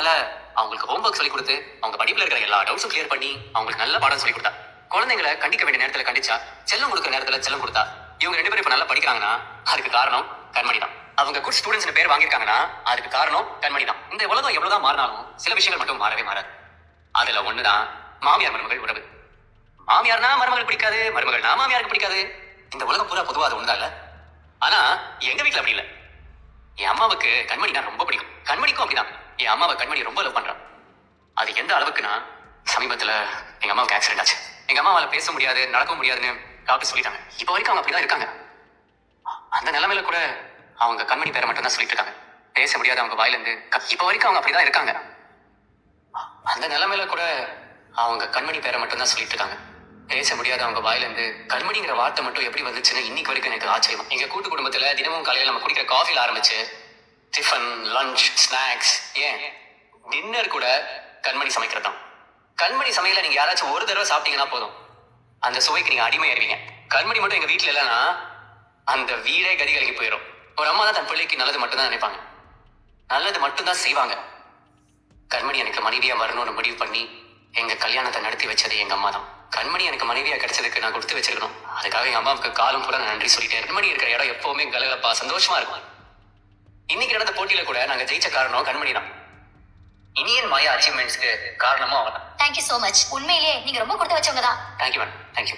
மேல அவங்களுக்கு ஹோம்ஒர்க் சொல்லி கொடுத்து அவங்க படிப்புல இருக்கிற எல்லா டவுட்ஸும் கிளியர் பண்ணி அவங்களுக்கு நல்ல பாடம் சொல்லி கொடுத்தா. குழந்தைங்களை கண்டிக்க வேண்டிய நேரத்துல கண்டிச்சா, செல்லம் கொடுக்குற நேரத்துல செல்லம் கொடுத்தா. இவங்க 2 பேரும் இப்ப நல்லா படிக்கிறாங்கன்னா அதுக்கு காரணம் கண்மணி தான். அவங்க குட் ஸ்டூடெண்ட்ஸ் பேர் வாங்கியிருக்காங்கன்னா அதுக்கு காரணம் கண்மணி தான். இந்த உலகம் எவ்வளவுதான் மாறினாலும் சில விஷயங்கள் மட்டும் மாறவே மாறாது. அதுல ஒண்ணுதான் மாமியார் மருமகள் உறவு. மாமியார்னா மருமகள் பிடிக்காது, மருமகள்னா மாமியாருக்கு பிடிக்காது. இந்த உலகம் பூரா பொதுவா அது ஒண்ணுதான் இல்ல. ஆனா எங்க வீட்டுல அப்படி இல்ல. என் அம்மாவுக்கு கண்மணினா ரொம்ப பிடிக்கும். கண்மணிக்கும் அப்படிதான். என் அம்மாவை கண்மணி ரொம்ப லவ் பண்றான். அது எந்த அளவுக்குன்னா, சமீபத்துல எங்க அம்மாவுக்கு ஆக்சிடென்ட் ஆச்சு. எங்க அம்மாவால பேச முடியாது, நடக்க முடியாதுன்னு டாக்டர் சொல்லிட்டாங்க. இப்ப வரைக்கும் அவங்க அப்படிதான் இருக்காங்க. அந்த நிலைமையில கூட அவங்க கண்மணி பேரை மட்டும் தான் சொல்லிட்டு இருக்காங்க. பேச முடியாது அவங்க வாயில இருந்து. இப்ப வரைக்கும் அவங்க அப்படிதான் இருக்காங்க. அந்த நிலைமையில கூட அவங்க கண்மணி பேரை மட்டும் தான் சொல்லிட்டு இருக்காங்க. பேச முடியாத அவங்க வாயில இருந்து கண்மணிங்கிற வார்த்தை மட்டும் எப்படி வந்துச்சுன்னு இன்னைக்கு வரைக்கும் எனக்கு ஆச்சரியம். எங்க கூட்டு குடும்பத்துல தினமும் காலையில நம்ம குடிக்கிற காஃபில ஆரம்பிச்சு டிஃபன், லஞ்ச், ஸ்நாக்ஸ், ஏன் டின்னர் கூட கண்மணி சமைக்கிறது தான். கண்மணி சமையல நீங்க யாராச்சும் ஒரு தடவை சாப்பிட்டீங்கன்னா போதும், அந்த சுவைக்கு நீங்க அடிமையாயிருவீங்க. கண்மணி மட்டும் எங்க வீட்டுல இல்லைன்னா அந்த வீடே கதிகளுக்கு போயிடும். ஒரு அம்மா தான் தன் பிள்ளைக்கு நல்லது மட்டும் தான் நினைப்பாங்க, நல்லது மட்டும் தான் செய்வாங்க. கண்மணி எனக்கு மனைவியா வரணும்னு முடிவு பண்ணி எங்க கல்யாணத்தை நடத்தி வச்சது எங்க அம்மா தான். கண்மணி எனக்கு மனைவியா கிடைச்சதுக்கு நான் கொடுத்து வச்சிருக்கணும். அதுக்காக எங்க அம்மாவுக்கு காலம் பூரா நான் நன்றி சொல்லிட்டேன். கண்மணி இருக்கிற இடம் எப்பவுமே கலகலப்பா சந்தோஷமா இருக்கும். இன்னைக்கு நடந்த போட்டியில கூட நாங்க ஜெயிச்ச காரணம் கண்மணி தான். இனியன் மாயா அச்சீவ்மெண்ட்ஸ்க்கு காரணமும் அவன் தான். Thank you so much. உண்மையிலேயே நீங்க ரொம்ப கொடுத்து வச்சவங்க தான். Thank you madam, thank you.